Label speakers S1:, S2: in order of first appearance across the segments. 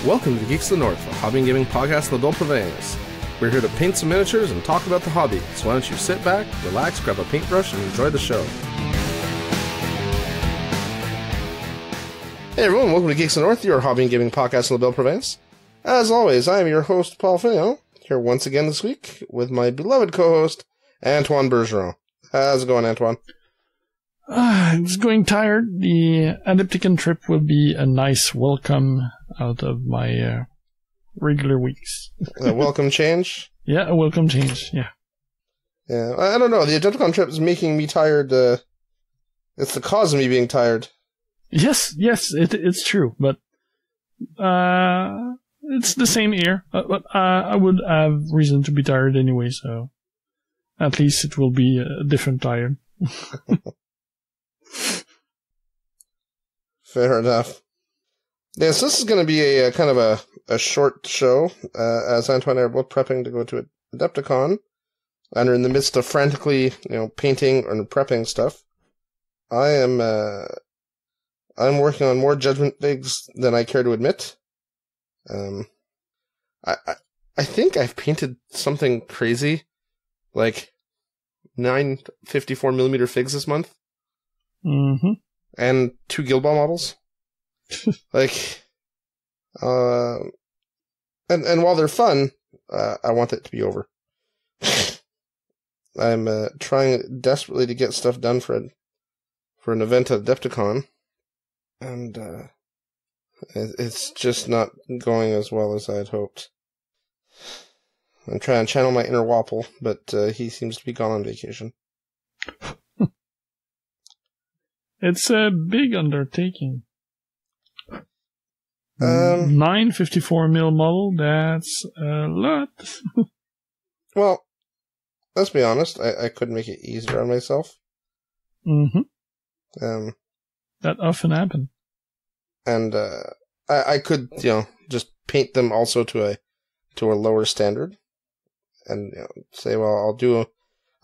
S1: Welcome to Geeks of the North, a hobby and gaming podcast in the Province. We're here to paint some miniatures and talk about the hobby, so why don't you sit back, relax, grab a paintbrush, and enjoy the show. Hey everyone, welcome to Geeks of the North, your hobby and gaming podcast in the Province. As always, I am your host, Paul Finio, here once again this week with my beloved co-host, Antoine Bergeron. How's it going, Antoine?
S2: It's going tired. The Adepticon trip will be a nice welcome out of my regular weeks.
S1: A welcome change?
S2: Yeah, a welcome change, yeah.
S1: Yeah, I don't know. The Adepticon trip is making me tired. It's the cause of me being tired.
S2: Yes, it's true, but it's the same year. But I would have reason to be tired anyway, so at least it will be a different tired.
S1: Fair enough. Yeah, so this is going to be a kind of a short show, as Antoine and I are both prepping to go to Adepticon, and are in the midst of frantically, painting and prepping stuff. I'm working on more judgment things than I care to admit. I think I've painted something crazy, like 9 54mm figs this month.
S2: Mm-hmm.
S1: And 2 Guild Ball models. And while they're fun, I want it to be over. I'm trying desperately to get stuff done for an event at Adepticon, and it's just not going as well as I'd hoped. I'm trying to channel my inner Wapple, but he seems to be gone on vacation.
S2: It's a big undertaking. 9 54mm model, that's a lot.
S1: Well, let's be honest, I could make it easier on myself.
S2: Mm-hmm. That often happens.
S1: And I could, just paint them also to a lower standard. And say, well, I'll do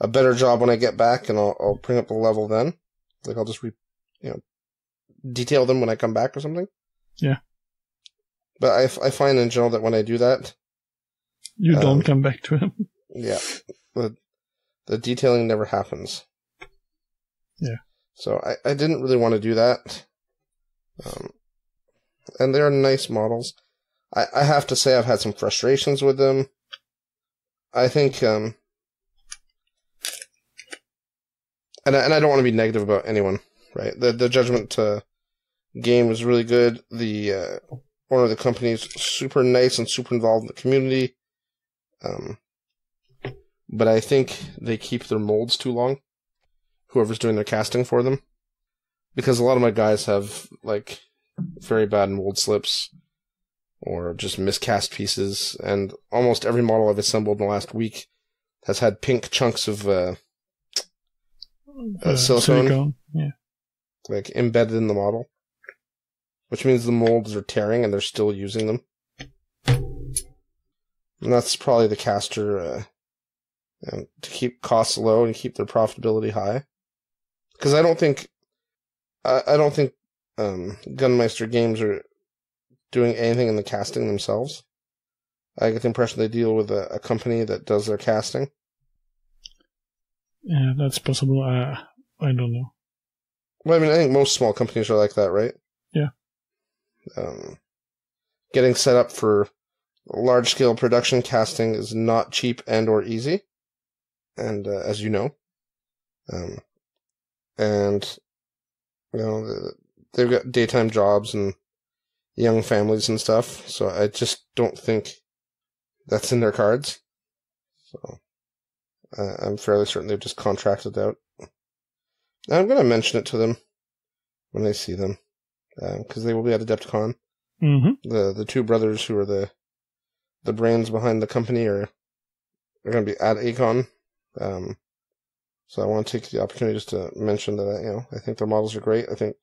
S1: a better job when I get back, and I'll bring up the level then. Like, I'll just detail them when I come back or something.
S2: Yeah.
S1: But I find in general that when I do that,
S2: you don't come back to him.
S1: Yeah. The detailing never happens.
S2: Yeah.
S1: So I didn't really want to do that. And they're nice models. I have to say I've had some frustrations with them. I think, and I don't want to be negative about anyone, right? The Judgment game was really good. The owner of the company is super nice and super involved in the community. But I think they keep their molds too long, whoever's doing their casting for them. Because a lot of my guys have, very bad mold slips, or just miscast pieces, and almost every model I've assembled in the last week has had pink chunks of silicone,
S2: yeah,
S1: embedded in the model, which means the molds are tearing and they're still using them. And that's probably the caster to keep costs low and keep their profitability high. Because I don't think Gunmeister Games are doing anything in the casting themselves. I get the impression they deal with a company that does their casting.
S2: Yeah, that's possible. I don't know.
S1: Well, I think most small companies are like that, right?
S2: Yeah.
S1: Getting set up for large-scale production casting is not cheap and or easy, and as you know. And, they've got daytime jobs and young families and stuff, so I just don't think that's in their cards. So I'm fairly certain they've just contracted out. I'm going to mention it to them when I see them, because they will be at Adepticon.
S2: Mm-hmm.
S1: The two brothers who are the brains behind the company are going to be at Acon. So I want to take the opportunity just to mention that I think their models are great. I think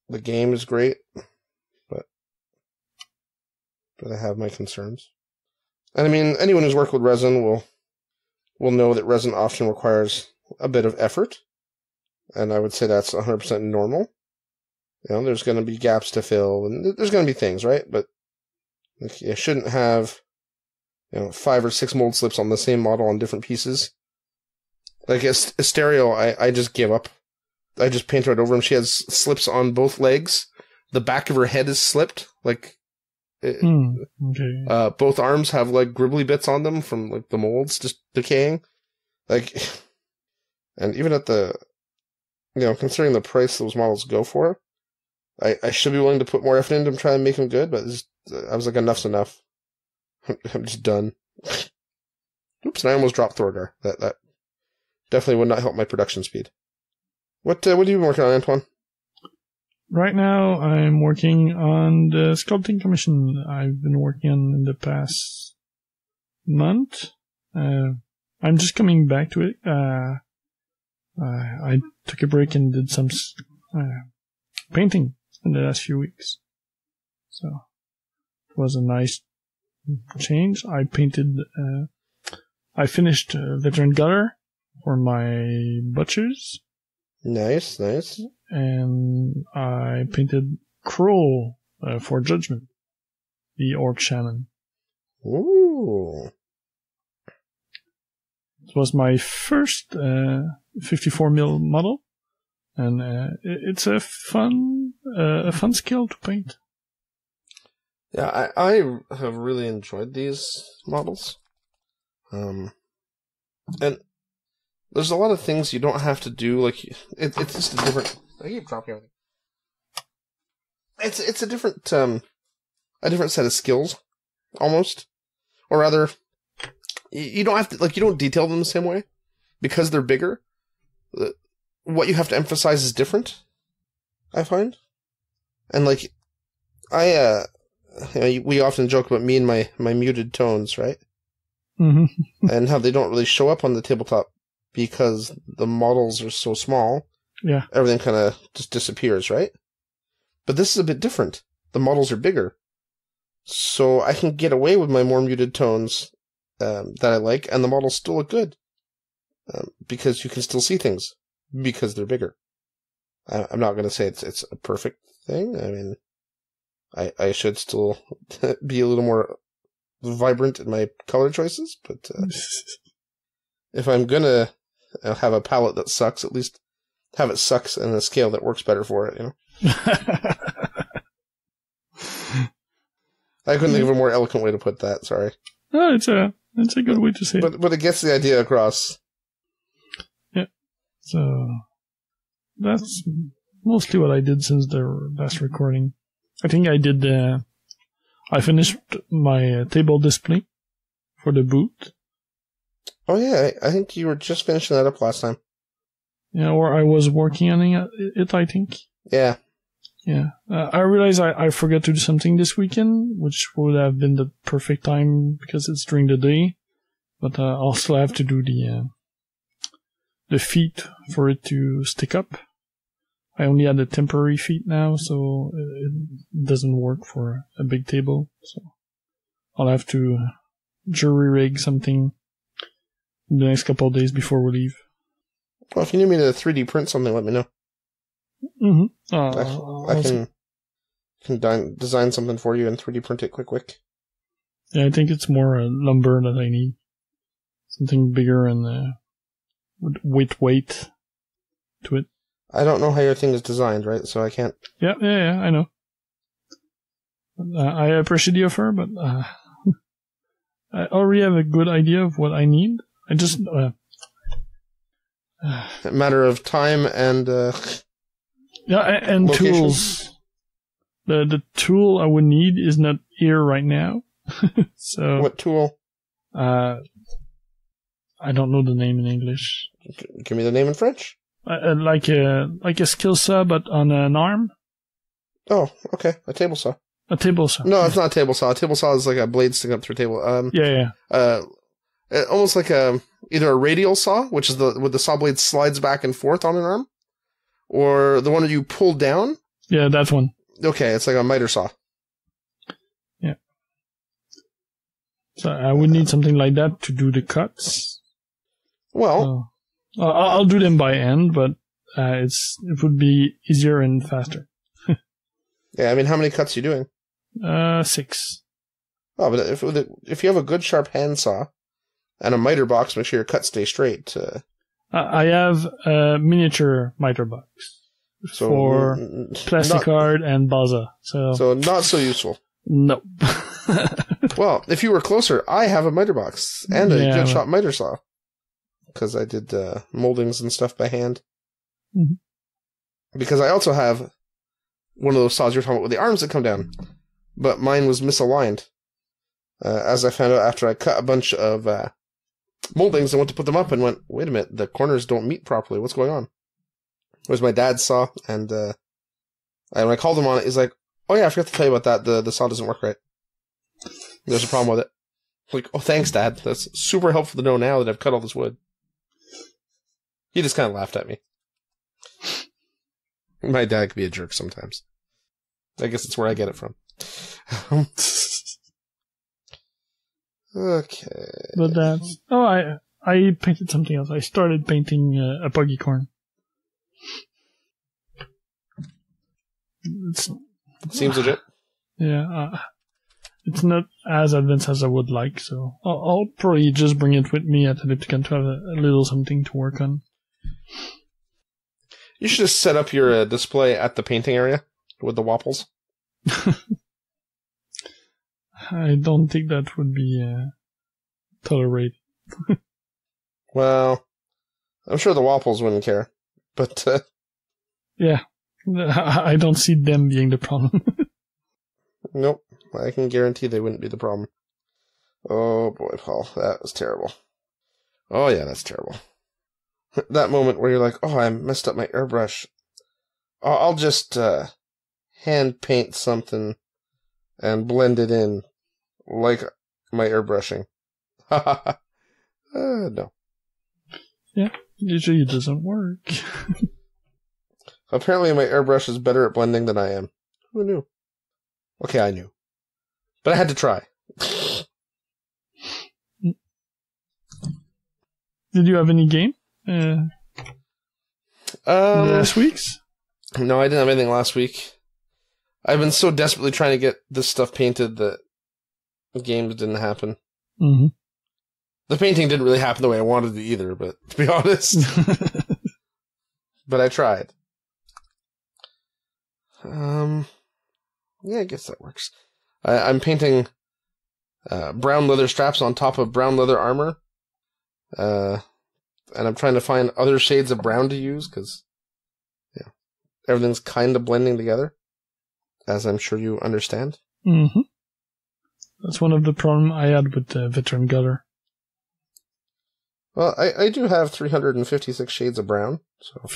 S1: the game is great, but I have my concerns. And anyone who's worked with resin will know that resin often requires a bit of effort, and I would say that's 100% normal. There's going to be gaps to fill, and there's going to be things, right? But Like, you shouldn't have, 5 or 6 mold slips on the same model on different pieces. Like, a stereo, I just give up. I just paint right over him. She has slips on both legs. The back of her head is slipped. Like,
S2: okay.
S1: Both arms have, like, gribbly bits on them from, like, the molds just decaying. Like, and even at the, considering the price those models go for, I should be willing to put more effort into them trying to make them good, but I was like, enough's enough. I'm just done. Oops, and I almost dropped Thorgar. That definitely would not help my production speed. What have you been working on, Antoine?
S2: Right now, I'm working on the sculpting commission I've been working on in the past month. I'm just coming back to it. I took a break and did some painting in the last few weeks. So, it was a nice change. I finished Veteran Gutter for my butchers.
S1: Nice.
S2: And I painted Kroll for Judgment, the Orc Shaman.
S1: Ooh.
S2: It was my first 54mm model, and it's a fun skill to paint.
S1: Yeah, I have really enjoyed these models. And there's a lot of things you don't have to do. Like, it's just a different. I keep dropping everything. It's a different set of skills, almost, or rather, you don't have to, like, you don't detail them the same way because they're bigger. What you have to emphasize is different, I find, and like, we often joke about me and my muted tones, right?
S2: Mm-hmm.
S1: And how they don't really show up on the tabletop because the models are so small.
S2: Yeah.
S1: Everything kind of just disappears, right? But this is a bit different. The models are bigger. So I can get away with my more muted tones that I like, and the models still look good. Because you can still see things, because they're bigger. I'm not going to say it's a perfect thing. I mean, I should still be a little more vibrant in my color choices, but if I'm going to have a palette that sucks, at least have it sucks in a scale that works better for it, I couldn't think of a more eloquent way to put that, sorry.
S2: No, it's a good way to say it.
S1: But it gets the idea across.
S2: Yeah. So that's mostly what I did since the last recording. I think I did I finished my table display for the booth.
S1: Oh yeah, I think you were just finishing that up last time.
S2: Yeah, or I was working on it, I think.
S1: Yeah.
S2: Yeah. I realized I forgot to do something this weekend, which would have been the perfect time because it's during the day. But I'll still have to do the feet for it to stick up. I only had a temporary feet now, so it doesn't work for a big table. So I'll have to jury rig something in the next couple of days before we leave.
S1: Well, if you need me to 3D print something, let me know.
S2: Mm-hmm.
S1: I can design something for you and 3D print it quick.
S2: Yeah, I think it's more lumber that I need. Something bigger and with weight to it.
S1: I don't know how your thing is designed, right? So I can't...
S2: Yeah, I know. I appreciate the offer, but I already have a good idea of what I need. I just...
S1: a matter of time and...
S2: yeah, and
S1: location.
S2: Tools. The tool I would need is not here right now. So
S1: what tool?
S2: I don't know the name in English.
S1: Give me the name in French.
S2: Like a skill saw, but on an arm.
S1: Oh, okay. A table saw.
S2: A table saw.
S1: No, it's not a table saw. A table saw is like a blade sticking up through a table.
S2: Yeah.
S1: Almost like either a radial saw, which is where the saw blade slides back and forth on an arm, or the one that you pull down.
S2: Yeah, that one.
S1: Okay, it's like a miter saw.
S2: Yeah. So I would need something like that to do the cuts.
S1: Well,
S2: I'll do them by hand, but it would be easier and faster.
S1: yeah, I mean, how many cuts are you doing?
S2: 6.
S1: Oh, but if you have a good sharp handsaw and a miter box, make sure your cuts stay straight.
S2: I have a miniature miter box for plasticard and Baza.
S1: So not so useful.
S2: No.
S1: Well, if you were closer, I have a miter box and a good shot miter saw. Because I did moldings and stuff by hand.
S2: Mm-hmm.
S1: Because I also have one of those saws you're talking about with the arms that come down. But mine was misaligned. As I found out after I cut a bunch of moldings and went to put them up and went, wait a minute, the corners don't meet properly. What's going on? It was my dad's saw, and when I called him on it, he's like, oh yeah, I forgot to tell you about that. The saw doesn't work right. There's a problem with it. Like, oh, thanks, Dad. That's super helpful to know now that I've cut all this wood. He just kind of laughed at me. My dad can be a jerk sometimes. I guess it's where I get it from. Okay.
S2: But that's... Oh, I painted something else. I started painting a puggy corn.
S1: Seems legit.
S2: Yeah. It's not as advanced as I would like, so I'll probably just bring it with me at Adepticon to have a little something to work on.
S1: You should just set up your display at the painting area with the waffles.
S2: I don't think that would be tolerated.
S1: Well, I'm sure the waffles wouldn't care, but...
S2: Yeah, I don't see them being the problem.
S1: Nope, I can guarantee they wouldn't be the problem. Oh boy, Paul, that was terrible. Oh yeah, that's terrible. That moment where you're like, oh, I messed up my airbrush. I'll just hand paint something and blend it in like my airbrushing. No.
S2: Yeah, usually it doesn't work.
S1: Apparently my airbrush is better at blending than I am. Who knew? Okay, I knew. But I had to try.
S2: Did you have any game? Last week's?
S1: No, I didn't have anything last week. I've been so desperately trying to get this stuff painted that games didn't happen.
S2: Mm-hmm.
S1: The painting didn't really happen the way I wanted it either, but to be honest. But I tried. Yeah, I guess that works. I'm painting brown leather straps on top of brown leather armor. And I'm trying to find other shades of brown to use, because everything's kind of blending together, as I'm sure you understand.
S2: Mm-hmm. That's one of the problems I had with the Veteran Gutter.
S1: Well, I do have 356 shades of brown, so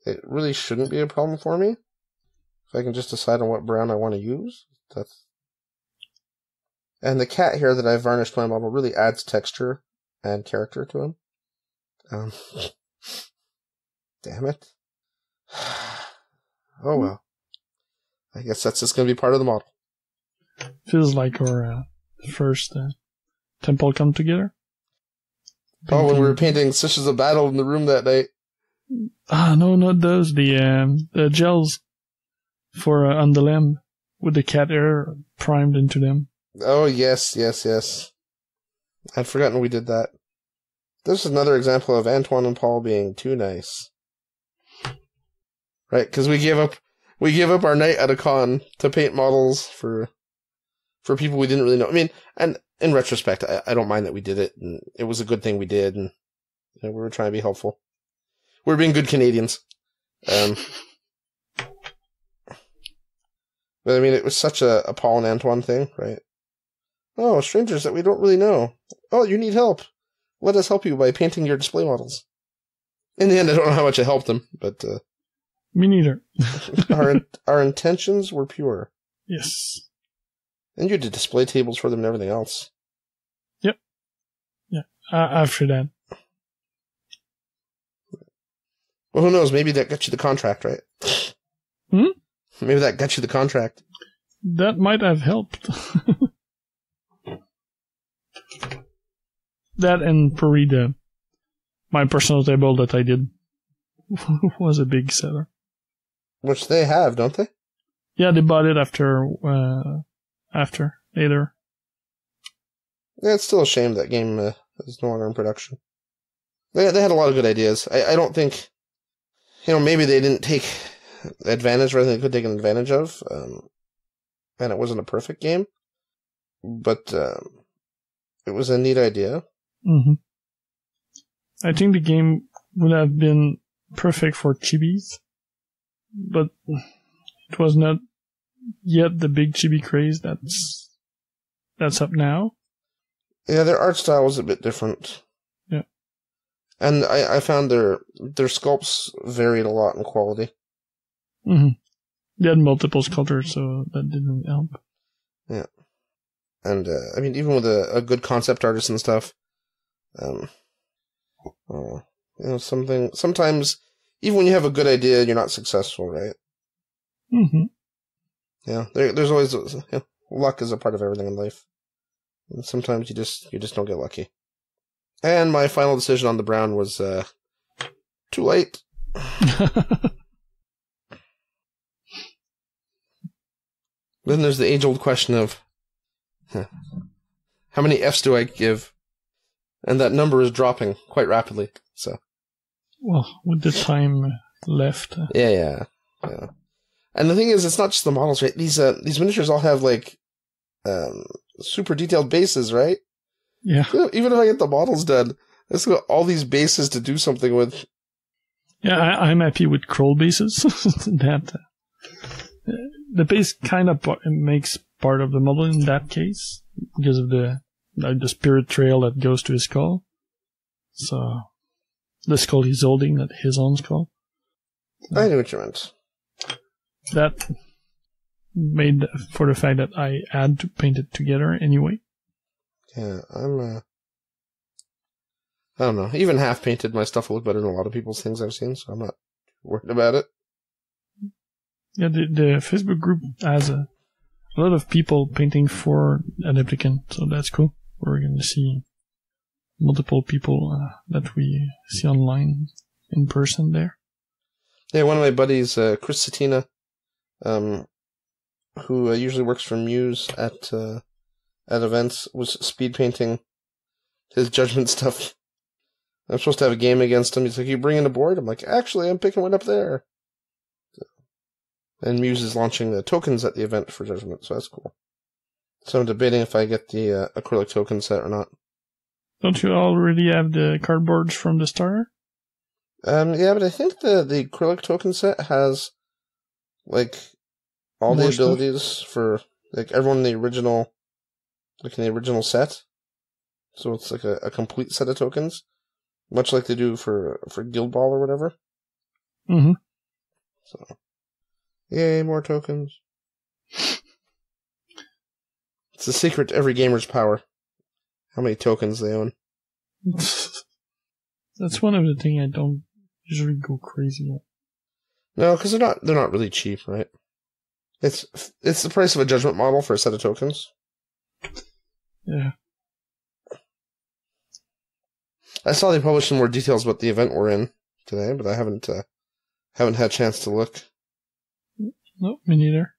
S1: it really shouldn't be a problem for me. If I can just decide on what brown I want to use. And the cat here that I varnished my model really adds texture and character to him. Damn it. Oh well. I guess that's just going to be part of the model.
S2: Feels like our first temple come together.
S1: Oh, when we were painting Sisters of Battle in the room that night.
S2: No, not those. The gels for on the lamb with the cat hair primed into them.
S1: Oh, yes. I'd forgotten we did that. This is another example of Antoine and Paul being too nice. Right, because we gave up our night at a con to paint models for people we didn't really know. I mean, and in retrospect, I don't mind that we did it, and it was a good thing we did, and we were trying to be helpful. We were being good Canadians. But I mean, it was such a Paul and Antoine thing, right? Oh, strangers that we don't really know. Oh, you need help. Let us help you by painting your display models. In the end, I don't know how much I helped them, but...
S2: Me neither.
S1: our intentions were pure.
S2: Yes.
S1: And you did display tables for them and everything else.
S2: Yep. Yeah, after that.
S1: Well, who knows? Maybe that got you the contract, right? Maybe that got you the contract.
S2: That might have helped. That and Parida, my personal table that I did, was a big seller.
S1: Which they have, don't they?
S2: Yeah, they bought it later.
S1: Yeah, it's still a shame that game is no longer in production. They had a lot of good ideas. I don't think, maybe they didn't take advantage of everything they could take advantage of, and it wasn't a perfect game, but it was a neat idea.
S2: Mm-hmm. I think the game would have been perfect for chibis, but it was not yet the big chibi craze that's up now.
S1: Yeah, their art style was a bit different.
S2: Yeah.
S1: And I found their sculpts varied a lot in quality.
S2: Mm-hmm. They had multiple sculptors, so that didn't help.
S1: Yeah. And, even with a good concept artist and stuff, sometimes, even when you have a good idea, you're not successful, right?
S2: Mm-hmm.
S1: Yeah, there's always, luck is a part of everything in life. And sometimes you just don't get lucky. And my final decision on the brown was, too late. Then there's the age-old question of, how many Fs do I give? And that number is dropping quite rapidly, so.
S2: Well, with the time left.
S1: Yeah. And the thing is, it's not just the models, right? These miniatures all have, super detailed bases, right?
S2: Yeah.
S1: So even if I get the models done, I still got all these bases to do something with.
S2: Yeah, I'm happy with crawl bases. That the base kind of makes part of the model in that case because of the spirit trail that goes to his skull. So the skull he's holding, not his own skull.
S1: I knew what you meant.
S2: That made for the fact that I had to paint it together anyway.
S1: Yeah, I don't know. Even half painted, my stuff will look better than a lot of people's things I've seen, so I'm not worried about it.
S2: Yeah, the Facebook group has a lot of people painting for Adepticon, so that's cool. We're going to see multiple people that we see online in person there.
S1: Yeah, one of my buddies, Chris Satina, who usually works for Muse at events, was speed painting his Judgment stuff. I'm supposed to have a game against him. He's like, you bringing a board? I'm like, actually, I'm picking one up there. And Muse is launching the tokens at the event for Judgment, so that's cool. So I'm debating if I get the acrylic token set or not.
S2: Don't you already have the cardboards from the starter?
S1: Yeah, but I think the acrylic token set has, all the abilities for, everyone in the original, set. So it's a complete set of tokens. Much like they do for Guild Ball or whatever.
S2: Mm-hmm.
S1: So, yay, more tokens. It's the secret to every gamer's power. How many tokens they own.
S2: That's one of the things I don't usually go crazy at.
S1: No, because they're not really cheap, right? It's the price of a Judgment model for a set of tokens.
S2: Yeah.
S1: I saw they published some more details about the event we're in today, but I haven't had a chance to look.
S2: No, me neither.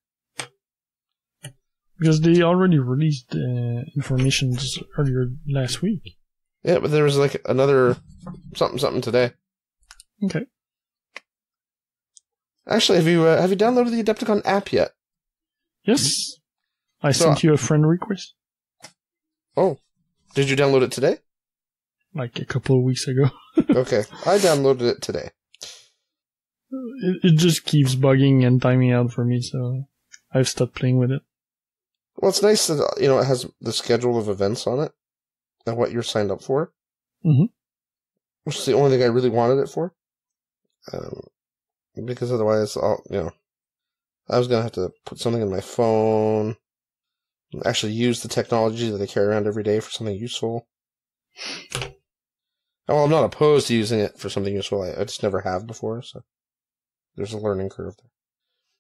S2: Because they already released information earlier last week.
S1: Yeah, but there was another something today.
S2: Okay.
S1: Actually, have you downloaded the Adepticon app yet?
S2: Yes. I sent you a friend request.
S1: Oh. Did you download it today?
S2: Like a couple of weeks ago.
S1: Okay. I downloaded it today.
S2: It just keeps bugging and timing out for me, so I've stopped playing with it.
S1: Well, it's nice that, it has the schedule of events on it and what you're signed up for.
S2: Mm-hmm.
S1: Which is the only thing I really wanted it for. Because otherwise, I was going to have to put something in my phone, actually use the technology that I carry around every day for something useful. Well, I'm not opposed to using it for something useful. I just never have before, so there's a learning curve there.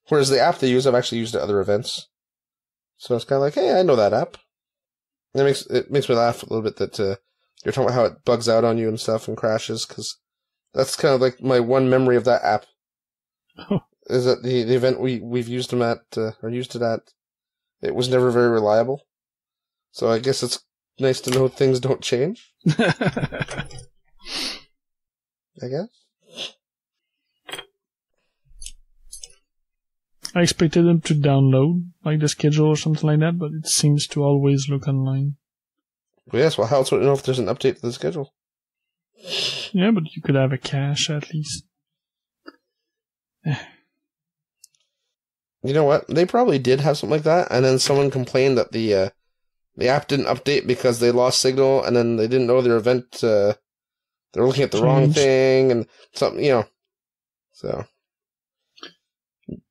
S1: Whereas the app they use, I've actually used at other events. So it's kind of like, hey, I know that app. And it makes me laugh a little bit that you're talking about how it bugs out on you and stuff and crashes, because that's kind of like my one memory of that app. Is that the event we've used them at, or used it at, it was never very reliable. So I guess it's nice to know things don't change. I guess.
S2: I expected them to download, like the schedule or something like that, but it seems to always look online.
S1: Well, yes, well, how else would I know if there's an update to the schedule?
S2: Yeah, but you could have a cache at least.
S1: You know what? They probably did have something like that, and then someone complained that the app didn't update because they lost signal, and then they didn't know their event, they were looking at the wrong thing, and something, you know. So,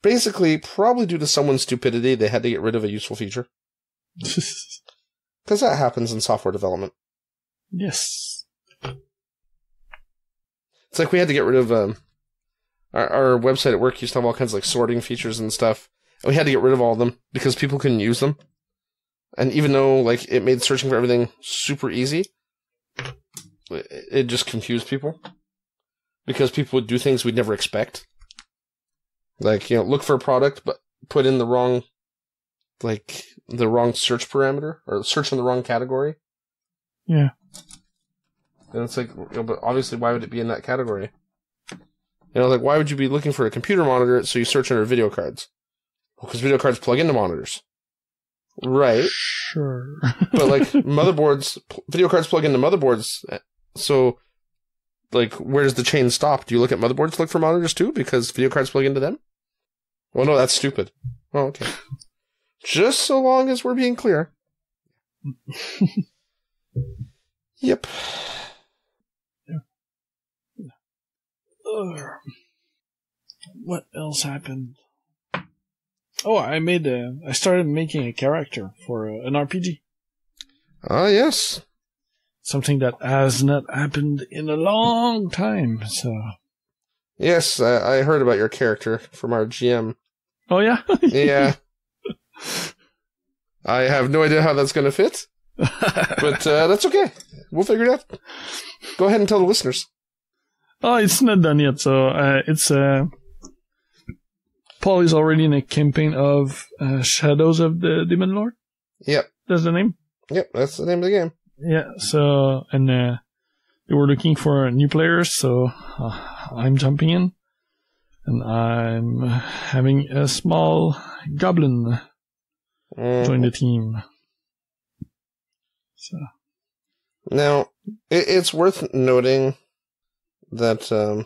S1: basically, probably due to someone's stupidity, they had to get rid of a useful feature. Because that happens in software development.
S2: Yes.
S1: It's like we had to get rid of, our website at work used to have all kinds of like sorting features and stuff, and we had to get rid of all of them because people couldn't use them. And even though like it made searching for everything super easy, it just confused people because people would do things we'd never expect. Like, you know, look for a product but put in the wrong search parameter or search in the wrong category.
S2: Yeah.
S1: And it's like, you know, but obviously why would it be in that category? You know, like, why would you be looking for a computer monitor so you search under video cards? Well, because video cards plug into monitors. Right.
S2: Sure.
S1: But, like, video cards plug into motherboards. So, like, where does the chain stop? Do you look at motherboards to look for monitors, too? Because video cards plug into them? Well, no, that's stupid. Oh, okay. Just so long as we're being clear. Yep.
S2: What else happened? Oh, I started making a character for an RPG.
S1: Ah, yes.
S2: Something that has not happened in a long time, so...
S1: Yes, I heard about your character from our GM.
S2: Oh, yeah?
S1: Yeah. I have no idea how that's going to fit, but that's okay. We'll figure it out. Go ahead and tell the listeners.
S2: Oh, it's not done yet, so Paul is already in a campaign of Shadows of the Demon Lord.
S1: Yep.
S2: That's the name?
S1: Yep, that's the name of the game.
S2: Yeah, so, and they were looking for new players, so I'm jumping in, and I'm having a small goblin join the team. So.
S1: Now, it's worth noting that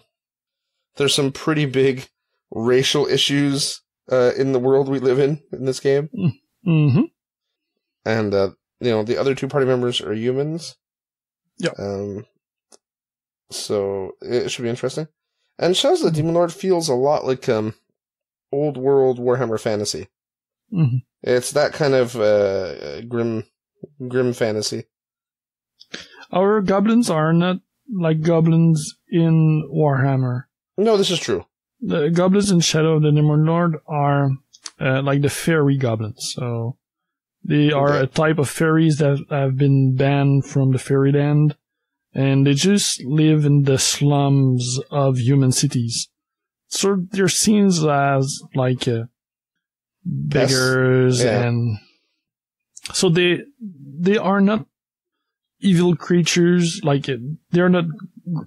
S1: there's some pretty big racial issues in the world we live in this game.
S2: Mm-hmm.
S1: And, you know, the other two party members are humans.
S2: Yep.
S1: So it should be interesting. And Shadows of the Demon Lord feels a lot like old world Warhammer fantasy.
S2: Mm-hmm.
S1: It's that kind of grim fantasy.
S2: Our goblins are not like goblins in Warhammer.
S1: No, this is true.
S2: The goblins in Shadow of the Demon Lord are like the fairy goblins. So they are a type of fairies that have been banned from the fairyland, and they just live in the slums of human cities. So they're seen as like beggars, and so they are not evil creatures. Like they're not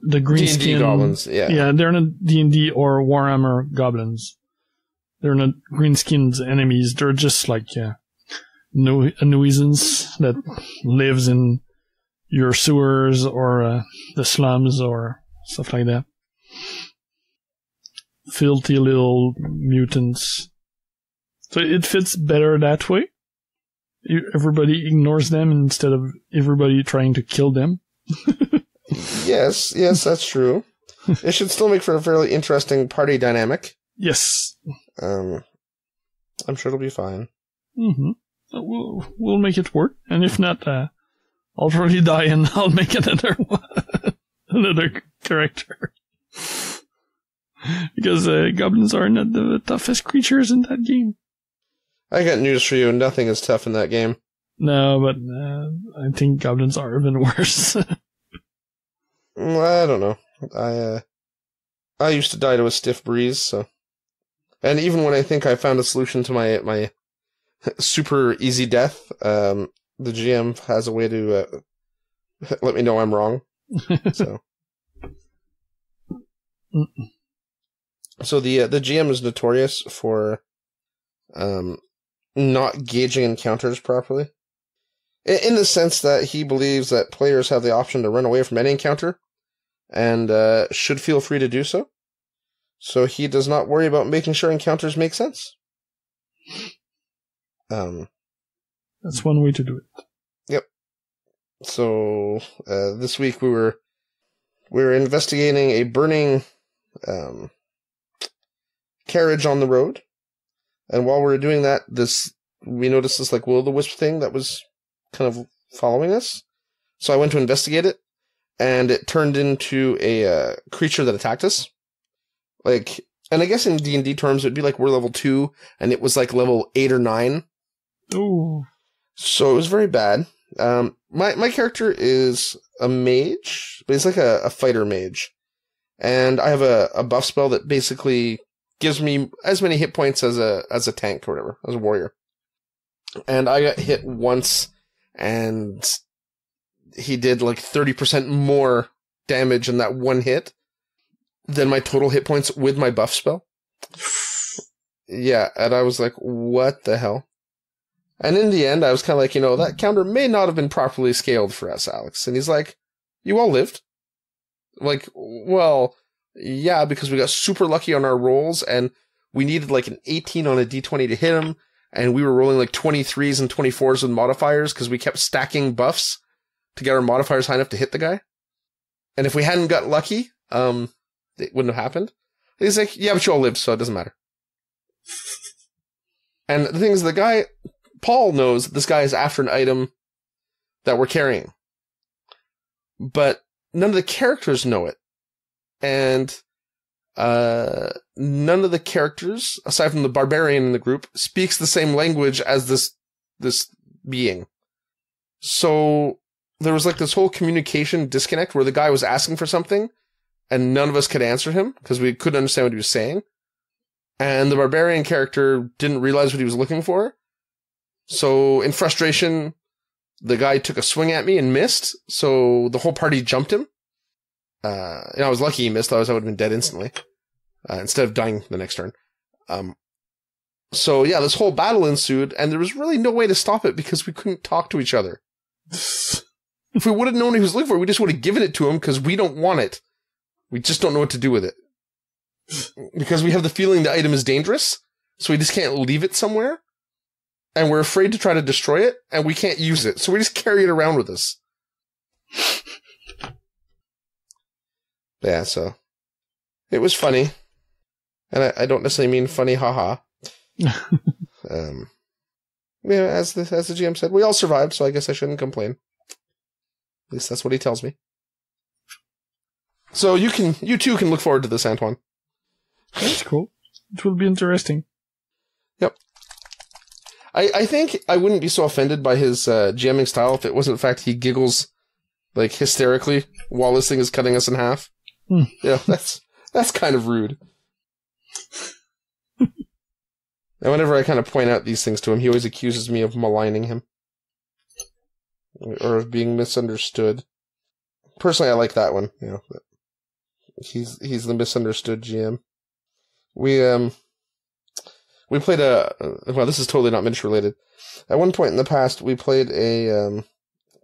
S2: the green skin
S1: goblins. Yeah,
S2: they're not D&D or Warhammer goblins. They're not green skinned enemies. They're just like a nuisance that lives in your sewers or the slums or stuff like that. Filthy little mutants. So it fits better that way. Everybody ignores them instead of everybody trying to kill them.
S1: Yes, that's true. It should still make for a fairly interesting party dynamic.
S2: Yes.
S1: I'm sure it'll be fine.
S2: Mm-hmm. We'll make it work, and if not, I'll probably die and I'll make another one, another character. Because goblins are not the toughest creatures in that game.
S1: I got news for you. Nothing is tough in that game.
S2: No, but I think goblins are even worse.
S1: I don't know. I used to die to a stiff breeze, so. And even when I think I found a solution to my super easy death, the GM has a way to let me know I'm wrong. So the GM is notorious for not gauging encounters properly, in the sense that he believes that players have the option to run away from any encounter and should feel free to do so. So he does not worry about making sure encounters make sense.
S2: That's one way to do it.
S1: Yep. So this week we were investigating a burning carriage on the road, and while we were doing that, we noticed this like will-o'-the-wisp thing that was kind of following us. So I went to investigate it, and it turned into a creature that attacked us. Like, and I guess in D&D terms, it'd be like we're level 2, and it was like level 8 or 9.
S2: Ooh.
S1: So it was very bad. My character is a mage, but he's like a fighter mage. And I have a buff spell that basically gives me as many hit points as a tank or whatever, as a warrior. And I got hit once, and he did like 30% more damage in that one hit than my total hit points with my buff spell. Yeah, and I was like, what the hell? And in the end, I was kind of like, that counter may not have been properly scaled for us, Alex. And he's like, you all lived? Like, well, yeah, because we got super lucky on our rolls, and we needed like an 18 on a d20 to hit him, and we were rolling like 23s and 24s with modifiers because we kept stacking buffs to get our modifiers high enough to hit the guy. And if we hadn't got lucky, it wouldn't have happened. And he's like, yeah, but you all lived, so it doesn't matter. And the thing is, Paul knows this guy is after an item that we're carrying. But none of the characters know it. And none of the characters, aside from the barbarian in the group, speaks the same language as this being. So there was like this whole communication disconnect where the guy was asking for something, and none of us could answer him because we couldn't understand what he was saying. And the barbarian character didn't realize what he was looking for. So in frustration, the guy took a swing at me and missed. So the whole party jumped him. I was lucky he missed, otherwise I would have been dead instantly. Instead of dying the next turn. So yeah, this whole battle ensued, and there was really no way to stop it because we couldn't talk to each other. If we would have known what he was looking for, we just would have given it to him because we don't want it. We just don't know what to do with it. Because we have the feeling the item is dangerous, so we just can't leave it somewhere. And we're afraid to try to destroy it, and we can't use it, so we just carry it around with us. Yeah, so it was funny. And I don't necessarily mean funny, haha. Yeah, as the GM said, we all survived, so I guess I shouldn't complain. At least that's what he tells me. So you too can look forward to this, Antoine.
S2: That's cool. It will be interesting.
S1: Yep. I think I wouldn't be so offended by his GMing style if it wasn't the fact he giggles like hysterically while this thing is cutting us in half. Yeah, that's kind of rude. And whenever I kind of point out these things to him, he always accuses me of maligning him. Or of being misunderstood. Personally, I like that one, but he's the misunderstood GM. We played well, this is totally not miniature related. At one point in the past, we played a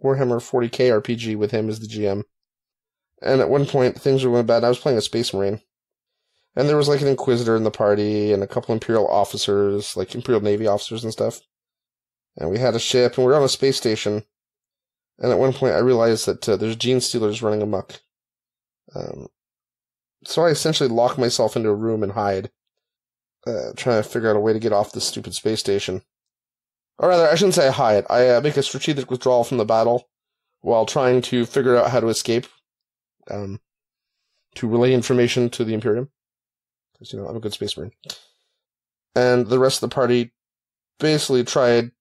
S1: Warhammer 40k RPG with him as the GM. And at one point, things were going bad. I was playing a Space Marine. And there was like an Inquisitor in the party and a couple Imperial officers, like Imperial Navy officers and stuff. And we had a ship, and we were on a space station. And at one point, I realized that there's gene stealers running amok. So I essentially lock myself into a room and hide. Trying to figure out a way to get off this stupid space station. Or rather, I shouldn't say I hide. I make a strategic withdrawal from the battle while trying to figure out how to escape. To relay information to the Imperium. Because, I'm a good Space Marine. And the rest of the party basically tried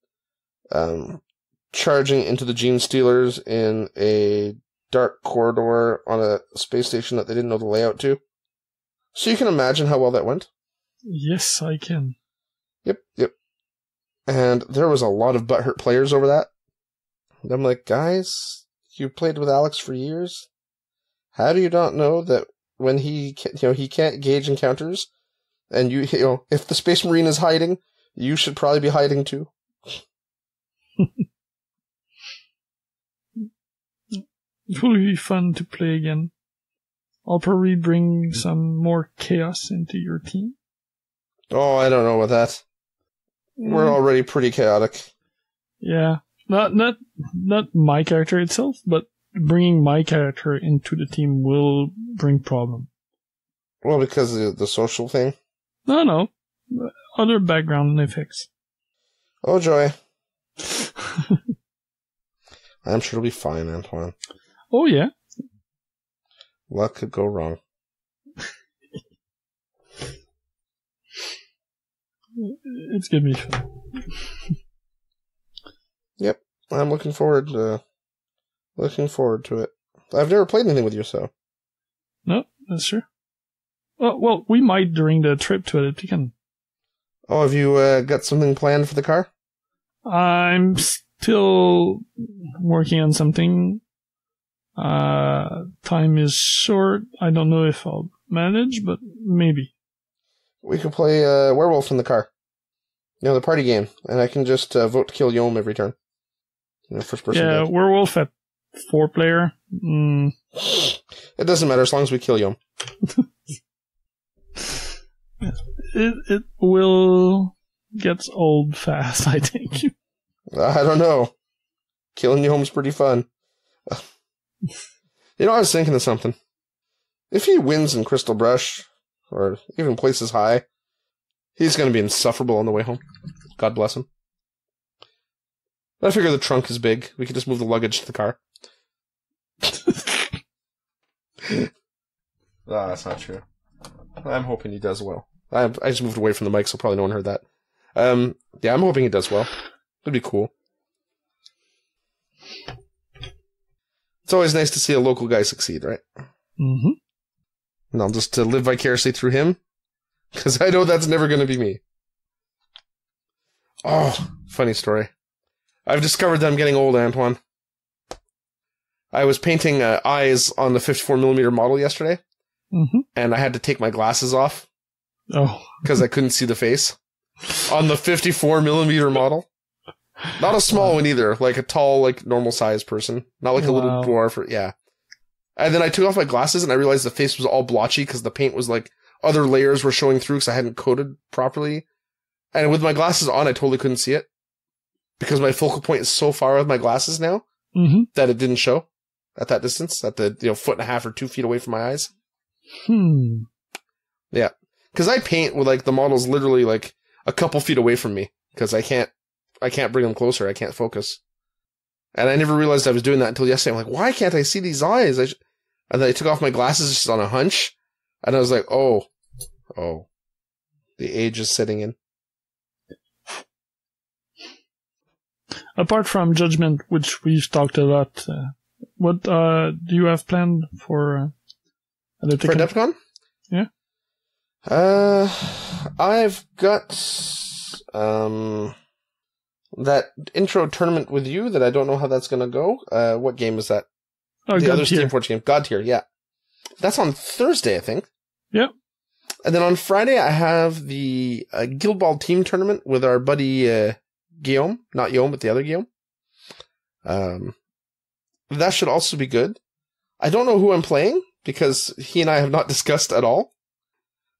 S1: charging into the gene stealers in a dark corridor on a space station that they didn't know the layout to. So you can imagine how well that went.
S2: Yes, I can.
S1: Yep. And there was a lot of butthurt players over that. And I'm like, guys, you played with Alex for years. How do you not know that when he can't gauge encounters, and if the Space Marine is hiding, you should probably be hiding too.
S2: It will be fun to play again. I'll probably bring some more chaos into your team.
S1: Oh, I don't know about that. We're already pretty chaotic.
S2: Yeah. Not my character itself, but bringing my character into the team will bring problem.
S1: Well, because of the social thing?
S2: No. Other background effects.
S1: Oh, joy. I'm sure it'll be fine, Antoine.
S2: Oh, yeah.
S1: What could go wrong?
S2: It's gonna be fun.
S1: Yep. I'm looking forward to it. I've never played anything with you, so.
S2: No, that's true. Well, we might during the trip to Adepticon.
S1: Oh, have you got something planned for the car?
S2: I'm still working on something. Time is short. I don't know if I'll manage, but maybe.
S1: We could play Werewolf in the car. The party game. And I can just vote to kill Yom every turn. First person.
S2: Yeah, dead. Werewolf at 4-player.
S1: It doesn't matter as long as we kill Yom.
S2: It will get old fast, I think.
S1: I don't know. Killing Yom's pretty fun. I was thinking of something. If he wins in Crystal Brush, or even places high, he's going to be insufferable on the way home. God bless him. I figure the trunk is big. We could just move the luggage to the car. That's not true. I'm hoping he does well. I just moved away from the mic, so probably no one heard that. Yeah, I'm hoping he does well. It'd be cool. It's always nice to see a local guy succeed, right?
S2: Mm-hmm.
S1: And I'll just live vicariously through him, because I know that's never going to be me. Oh, funny story. I've discovered that I'm getting old, Antoine. I was painting eyes on the 54mm model yesterday, and I had to take my glasses off.
S2: Oh.
S1: Because I couldn't see the face. On the 54mm model. Not a small one either, like a tall, like normal sized person. Not like a little dwarf. Yeah. And then I took off my glasses and I realized the face was all blotchy because the paint was like, other layers were showing through because I hadn't coated properly. And with my glasses on, I totally couldn't see it. Because my focal point is so far with my glasses now that it didn't show at that distance, at the 1.5 or 2 feet away from my eyes. Yeah. Because I paint with like the models literally like a couple feet away from me because I can't bring them closer. I can't focus. And I never realized I was doing that until yesterday. I'm like, why can't I see these eyes? And then I took off my glasses just on a hunch. And I was like, oh, the age is setting in.
S2: Apart from Judgment, which we've talked a lot, what do you have planned for Adepticon?
S1: For Adepticon?
S2: Yeah.
S1: I've got that intro tournament with you that I don't know how that's going to go. What game is that?
S2: Oh,
S1: the
S2: God
S1: other
S2: Tier.
S1: Steamforge game. God Tier, yeah. That's on Thursday, I think.
S2: Yeah.
S1: And then on Friday, I have the Guild Ball team tournament with our buddy Guillaume. Not Guillaume, but the other Guillaume. That should also be good. I don't know who I'm playing because he and I have not discussed at all.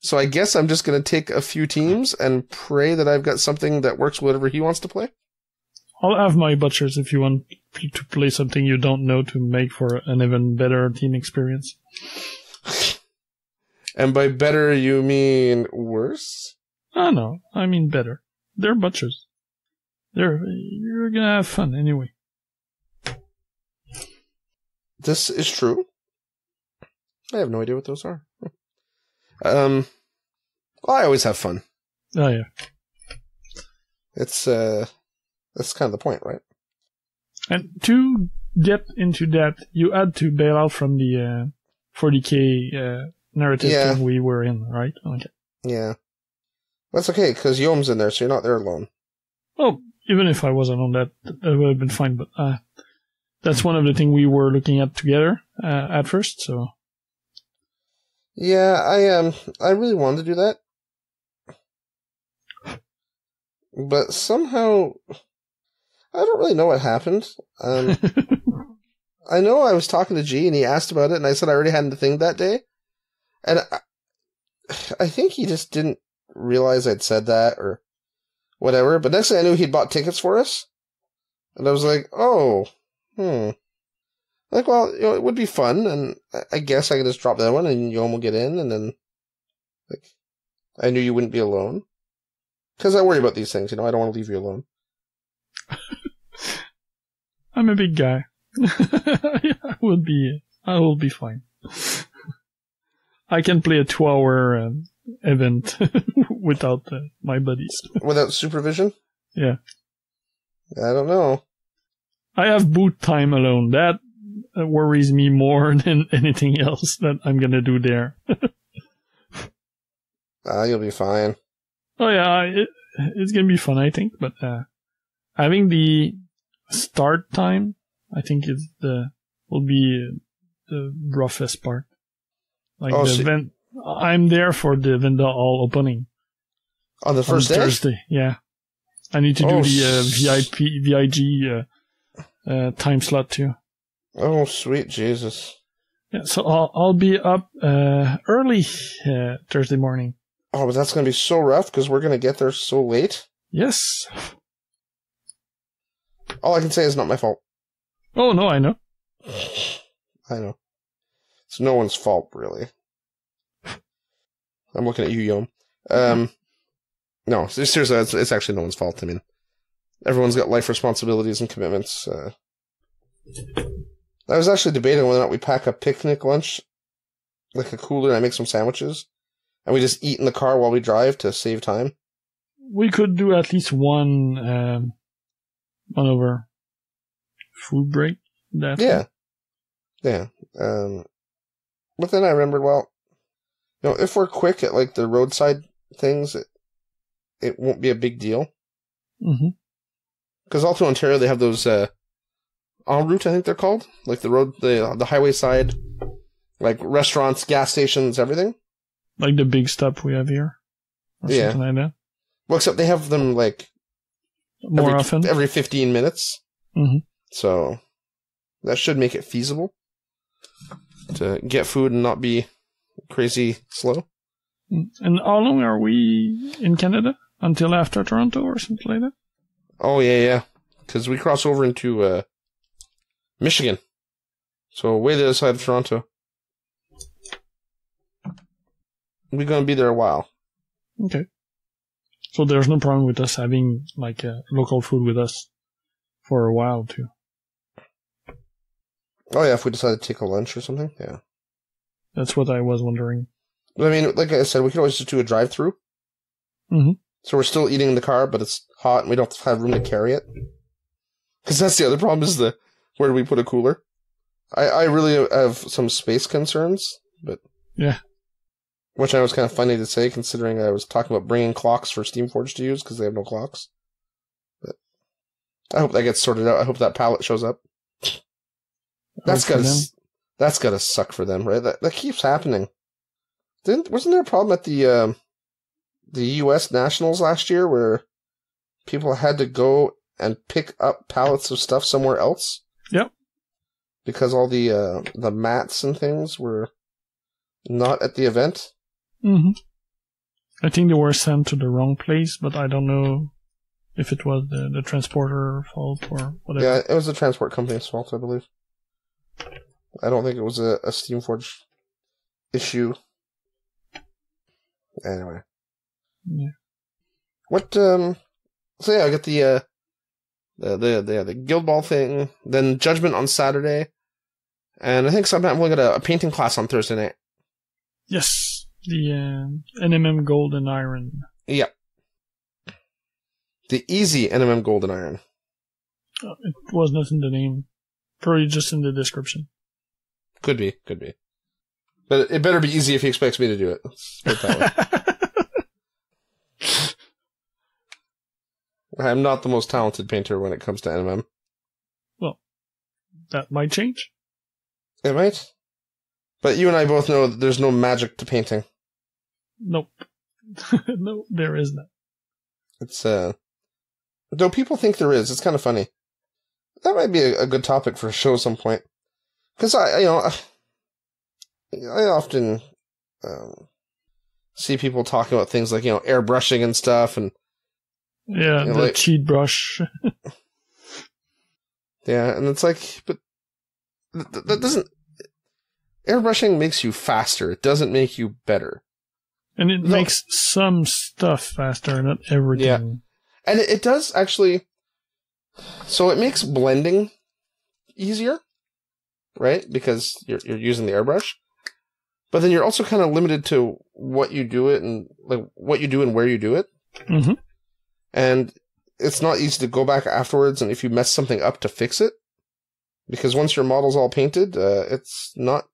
S1: So I guess I'm just going to take a few teams and pray that I've got something that works with whatever he wants to play.
S2: I'll have my butchers if you want to play something you don't know to make for an even better team experience.
S1: And by better, you mean worse?
S2: No, I mean better. They're butchers. You're gonna have fun anyway.
S1: This is true. I have no idea what those are. Well, I always have fun.
S2: Oh, yeah.
S1: It's, that's kind of the point, right?
S2: And to get into that, you had to bail out from the 40k narrative thing we were in, right? Okay.
S1: Yeah. That's okay, because Yom's in there, so you're not there alone.
S2: Well, even if I wasn't on that would have been fine, but That's one of the things we were looking at together at first. So
S1: yeah, I really wanted to do that, but somehow I don't really know what happened. I know I was talking to G and he asked about it, and I said I already had the thing that day, and I think he just didn't realize I'd said that or whatever. But next thing I knew, he'd bought tickets for us, and I was like, oh, like, well, it would be fun, and I guess I could just drop that one, and Yom will get in, and then, like, I knew you wouldn't be alone. Because I worry about these things, I don't want to leave you alone.
S2: I'm a big guy. I will be fine. I can play a 2-hour event without my buddies.
S1: Without supervision?
S2: Yeah.
S1: I don't know.
S2: I have boot time alone. That worries me more than anything else that I'm gonna do there.
S1: You'll be fine.
S2: Oh yeah, it's gonna be fun, I think. But having the start time, I think will be the roughest part. Like event, I'm there for the vendor all opening
S1: on the first day.
S2: Thursday, yeah. I need to do the VIG time slot too.
S1: Oh, sweet Jesus!
S2: Yeah, so I'll be up early Thursday morning.
S1: Oh, but that's gonna be so rough because we're gonna get there so late.
S2: Yes.
S1: All I can say is not my fault.
S2: Oh no, I know.
S1: I know. It's no one's fault, really. I'm looking at you, Yom. No, seriously, it's actually no one's fault. I mean, everyone's got life responsibilities and commitments. I was actually debating whether or not we pack a picnic lunch, like a cooler, and I make some sandwiches, and we just eat in the car while we drive to save time.
S2: We could do at least one over food break.
S1: Yeah. But then I remembered, well, if we're quick at like the roadside things, it won't be a big deal.
S2: Mm-hmm.
S1: Because all through Ontario they have those en route, I think they're called, like the highway side, like restaurants, gas stations, everything.
S2: Like the big stuff we have here, or something like that.
S1: Well, except they have them like
S2: more often,
S1: every 15 minutes.
S2: Mm-hmm.
S1: So that should make it feasible to get food and not be crazy slow.
S2: And how long are we in Canada? Until after Toronto or something like that?
S1: Oh, yeah. Because we cross over into Michigan. So way the other side of Toronto. We're going to be there a while.
S2: Okay. So there's no problem with us having like local food with us for a while too.
S1: Oh yeah, if we decide to take a lunch or something, yeah.
S2: That's what I was wondering.
S1: I mean, like I said, we could always just do a drive-through.
S2: Mm-hmm.
S1: So we're still eating in the car, but it's hot and we don't have room to carry it. Because that's the other problem is where do we put a cooler? I really have some space concerns, but...
S2: Yeah.
S1: Which I was kind of funny to say, considering I was talking about bringing clocks for Steamforge to use, because they have no clocks. But I hope that gets sorted out. I hope that pallet shows up. That's gotta suck for them, right? That keeps happening. Wasn't there a problem at the U.S. Nationals last year where people had to go and pick up pallets of stuff somewhere else?
S2: Yep.
S1: Because all the mats and things were not at the event?
S2: Mm-hmm. I think they were sent to the wrong place, but I don't know if it was the transporter fault or whatever.
S1: Yeah, it was the transport company's fault, I believe. I don't think it was a Steamforge issue. Anyway.
S2: Yeah.
S1: What, so yeah, I got the Guild Ball thing, then Judgment on Saturday, and I think sometime we'll get a painting class on Thursday night.
S2: Yes, the NMM Gold and Iron.
S1: Yeah. The easy NMM Gold and Iron.
S2: It was not in the name. Probably just in the description.
S1: Could be. But it better be easy if he expects me to do it. Let's put it that way. I'm not the most talented painter when it comes to NMM.
S2: Well, that might change.
S1: It might. But you and I both know that there's no magic to painting.
S2: Nope. No, there is not.
S1: It's, though people think there is, it's kind of funny. That might be a good topic for a show at some point. Because I often see people talking about things like, airbrushing and stuff, and
S2: yeah, the cheat brush.
S1: Yeah, and it's like, but that doesn't. Airbrushing makes you faster. It doesn't make you better.
S2: And it makes some stuff faster, not everything.
S1: Yeah, and it does actually. So it makes blending easier, right? Because you're using the airbrush, but then you're also kind of limited to what you do it and like what you do and where you do it.
S2: Mm-hmm.
S1: And it's not easy to go back afterwards and if you mess something up to fix it, because once your model's all painted, it's not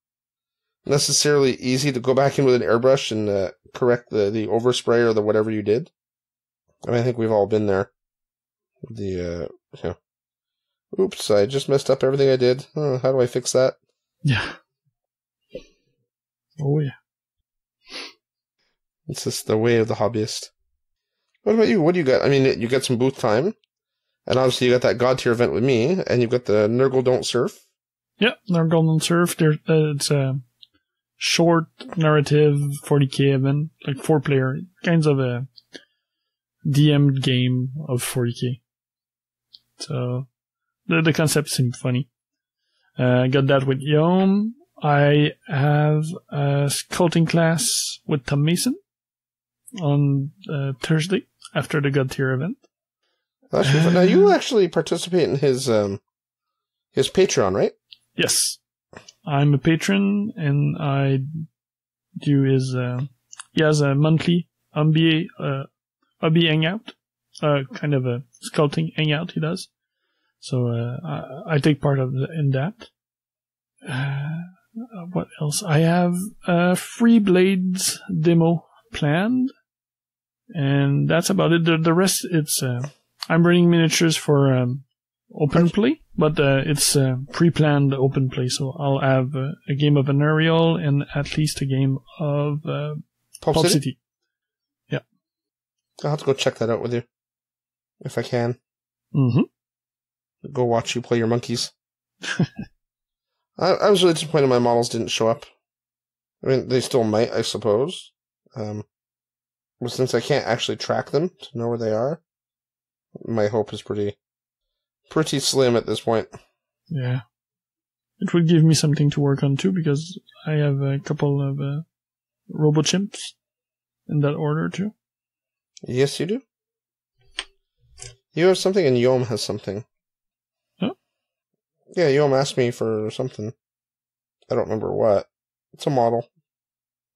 S1: necessarily easy to go back in with an airbrush and correct the overspray or the whatever you did. I mean, I think we've all been there. Oops, I just messed up everything I did. How do I fix that?
S2: Yeah. Oh, yeah.
S1: It's just the way of the hobbyist. What about you? What do you got? I mean, you got some booth time, and obviously you got that God tier event with me, and you've got the Nurgle Don't Surf.
S2: Yeah, Nurgle Don't Surf. It's a short narrative 40k event, like 4-player, kinds of a DM'd game of 40k. So the concept seemed funny. I got that with Yom. I have a sculpting class with Tom Mason on Thursday after the God tier event.
S1: That's really fun. Now you actually participate in his Patreon, right?
S2: Yes, I'm a patron, and I do his. He has a monthly hobby hangout, kind of a sculpting hangout. He does. So I take part in that. What else? I have a Free Blades demo planned, and that's about it. The rest, it's I'm running miniatures for open play, but it's pre-planned open play. So I'll have a game of an aerial and at least a game of Pulp City. Yeah,
S1: I'll have to go check that out with you if I can.
S2: Mm-hmm.
S1: Go watch you play your monkeys. I was really disappointed my models didn't show up. I mean, they still might, I suppose. But since I can't actually track them to know where they are, my hope is pretty slim at this point.
S2: Yeah. It would give me something to work on too, because I have a couple of RoboChimps in that order too.
S1: Yes, you do. You have something and Yom has something.
S2: Huh?
S1: Yeah, Yom asked me for something. I don't remember what. It's a model.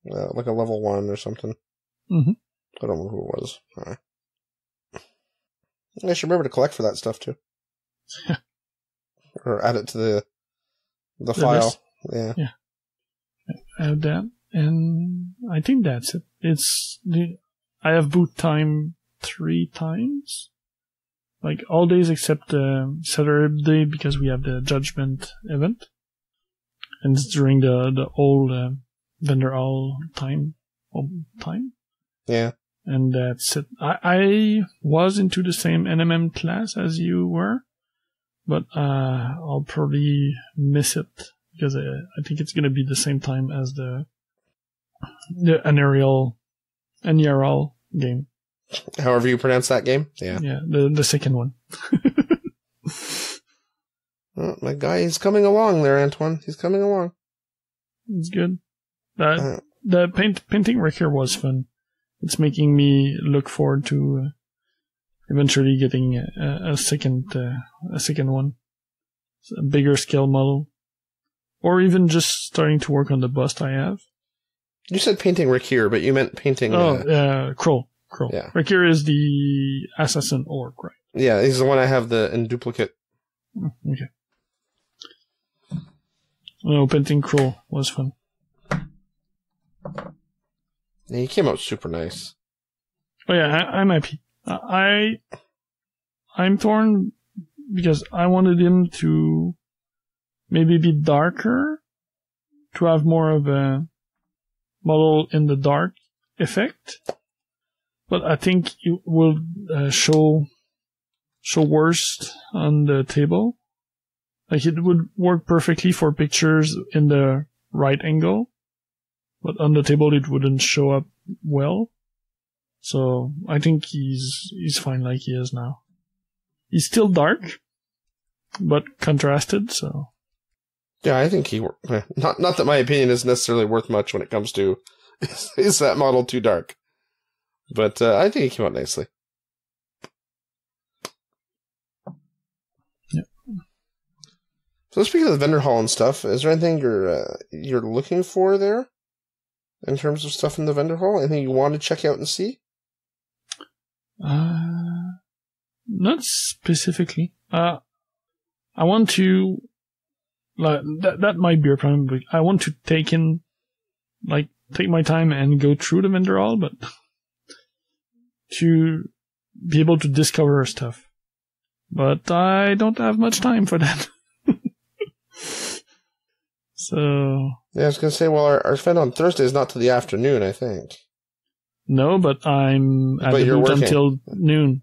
S1: Like a level 1 or something.
S2: Mm-hmm.
S1: I don't remember who it was. Right. I should remember to collect for that stuff too. Or add it to the file.
S2: List.
S1: Yeah.
S2: I have that, and I think that's it. I have boot time 3 times. Like all days except Saturday because we have the Judgment event. And it's during the old vendor all time.
S1: Yeah.
S2: And that's it. I was into the same NMM class as you were, but I'll probably miss it because I think it's going to be the same time as the NRL game.
S1: However you pronounce that game. Yeah.
S2: Yeah, the second one.
S1: Well, my guy is coming along there, Antoine. He's coming along.
S2: It's good. The painting right here was fun. It's making me look forward to eventually getting a second one, a bigger scale model, or even just starting to work on the bust I have.
S1: You said painting Rick here, but you meant painting.
S2: Kroll.
S1: Yeah.
S2: Rick here is the assassin orc, right?
S1: Yeah, he's the one I have in duplicate.
S2: Okay. No, painting Kroll was fun.
S1: Yeah, he came out super nice.
S2: Oh yeah, I'm happy. I'm torn because I wanted him to maybe be darker to have more of a model in the dark effect. But I think it will show worse on the table. Like it would work perfectly for pictures in the right angle, but on the table it wouldn't show up well. So I think he's fine like he is now. He's still dark, but contrasted, so.
S1: Yeah, I think not that my opinion is necessarily worth much when it comes to is that model too dark. But I think it came out nicely.
S2: Yeah.
S1: So speaking of the vendor hall and stuff, is there anything you're looking for there in terms of stuff in the vendor hall? Anything you want to check out and see?
S2: Not specifically. I want to, like, that might be a problem, but I want to take my time and go through the vendor hall, but to be able to discover stuff. But I don't have much time for that. So.
S1: Yeah, I was going to say, well, our event on Thursday is not till the afternoon, I think.
S2: No, but I'm at the booth until noon.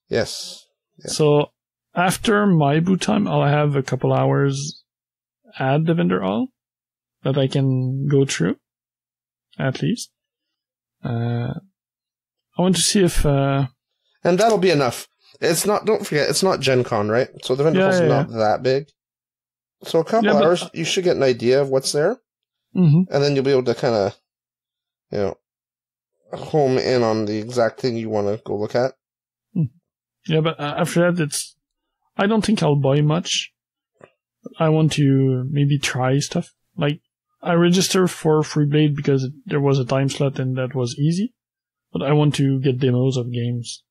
S1: Yes. Yeah.
S2: So after my boot time, I'll have a couple hours at the vendor hall that I can go through, at least. I want to see if...
S1: and that'll be enough. Don't forget, it's not Gen Con, right? So the vendor hall's not that big. So a couple hours, you should get an idea of what's there.
S2: Mm-hmm.
S1: And then you'll be able to kind of, home in on the exact thing you want to go look at.
S2: Yeah, but after that, I don't think I'll buy much. I want to maybe try stuff. Like, I registered for Freeblade because there was a time slot and that was easy. But I want to get demos of games.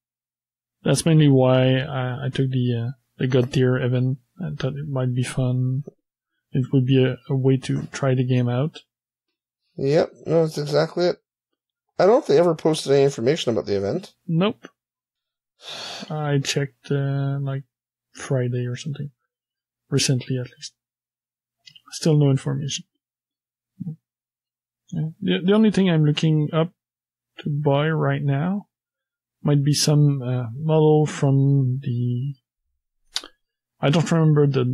S2: That's mainly why I took the God Tier event. I thought it might be fun. It would be a way to try the game out.
S1: Yep, no, that's exactly it. I don't think they ever posted any information about the event.
S2: Nope. I checked, Friday or something. Recently, at least. Still no information. Yeah. The only thing I'm looking up to buy right now might be some model from the... I don't remember the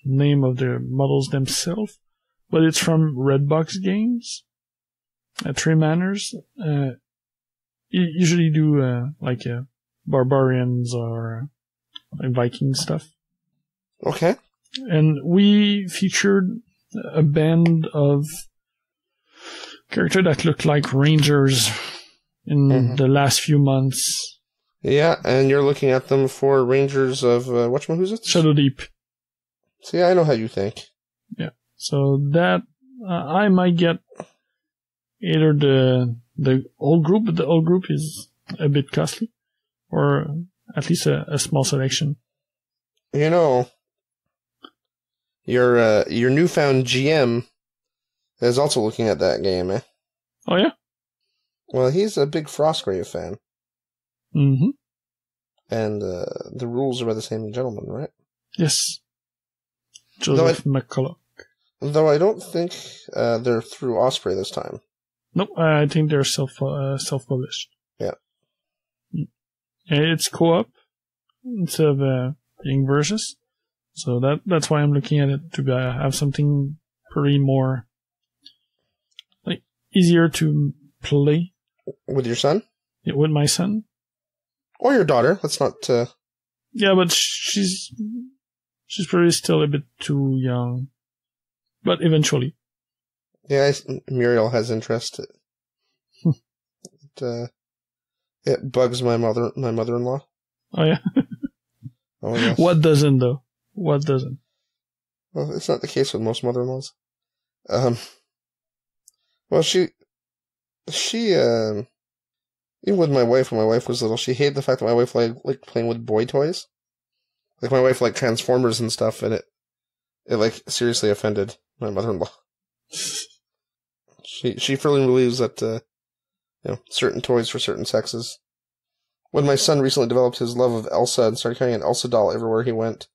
S2: name of the models themselves, but it's from Redbox Games. THMiniatures. Usually do barbarians or Viking stuff.
S1: Okay.
S2: And we featured a band of characters that looked like rangers in the last few months.
S1: Yeah, and you're looking at them for rangers of who's it?
S2: Shadowdeep.
S1: See, I know how you think.
S2: Yeah. So that I might get either the old group, but the old group is a bit costly, or at least a small selection.
S1: Your newfound GM is also looking at that game, eh?
S2: Oh yeah.
S1: Well, he's a big Frostgrave fan.
S2: Mm-hmm.
S1: And the rules are by the same gentleman, right?
S2: Yes. Joseph McCulloch.
S1: Though I don't think they're through Osprey this time.
S2: Nope, I think they're self-published.
S1: Yeah.
S2: It's co-op instead of being versus. So that's why I'm looking at it, to have something pretty more easier to play.
S1: With your son?
S2: Yeah, with my son.
S1: Or your daughter. Let's not...
S2: Yeah, but she's probably still a bit too young. But eventually.
S1: Yeah, Muriel has interest. It bugs my mother-in-law.
S2: Oh yeah.
S1: Oh yes.
S2: What doesn't though? What doesn't?
S1: Well, it's not the case with most mother-in-laws. Well, she even with my wife, when my wife was little, she hated the fact that my wife liked playing with boy toys. Like my wife liked Transformers and stuff, and it seriously offended my mother-in-law. She firmly believes that certain toys for certain sexes. When my son recently developed his love of Elsa and started carrying an Elsa doll everywhere he went,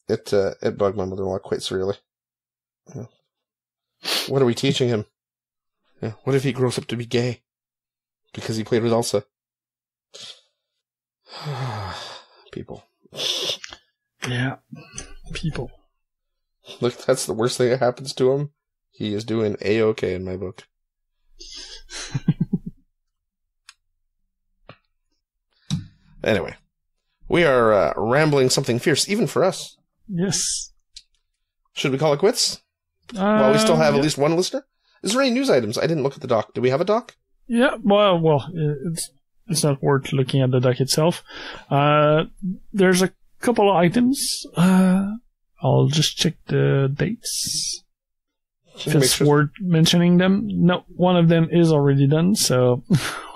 S1: It bugged my mother-in-law quite severely. What are we teaching him? What if he grows up to be gay? Because he played with Elsa. People.
S2: Yeah, people.
S1: Look, that's the worst thing that happens to him. He is doing A-okay in my book. Anyway, we are rambling something fierce, even for us.
S2: Yes.
S1: Should we call it quits? Well, we still have at least one listener. Is there any news items? I didn't look at the doc. Do we have a doc?
S2: Yeah, well, it's not worth looking at the doc itself. There's a couple of items. I'll just check the dates. If it's worth mentioning them. No, one of them is already done, so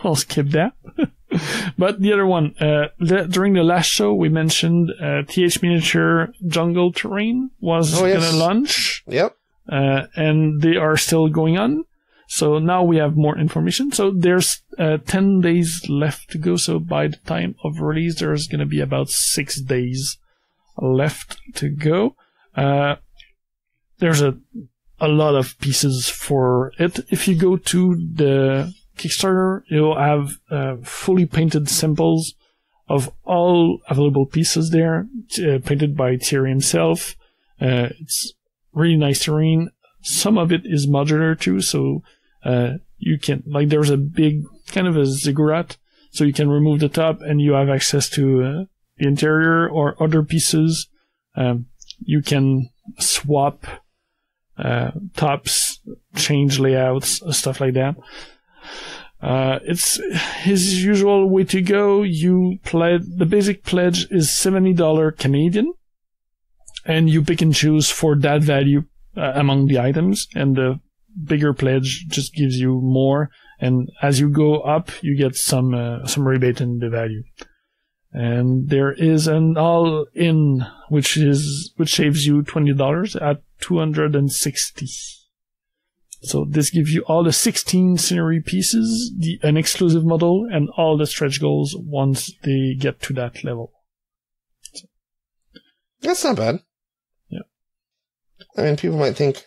S2: I'll skip that. But the other one, during the last show, we mentioned THMiniatures Jungle Terrain was going to launch.
S1: Yep.
S2: And they are still going on. So now we have more information. So there's 10 days left to go. So by the time of release, there's going to be about 6 days left to go. There's a lot of pieces for it. If you go to the Kickstarter, you'll have fully painted samples of all available pieces there, painted by Thierry himself. It's really nice terrain. Some of it is modular too, so you can, like, there's a big kind of a ziggurat, so you can remove the top and you have access to the interior or other pieces. You can swap tops, change layouts, stuff like that. It's his usual way to go. The basic pledge is $70 Canadian, and you pick and choose for that value among the items, and the bigger pledge just gives you more, and as you go up, you get some rebate in the value. And there is an all-in, which saves you $20 at $260. So this gives you all the 16 scenery pieces, an exclusive model, and all the stretch goals once they get to that level. So.
S1: That's not bad.
S2: Yeah.
S1: I mean, people might think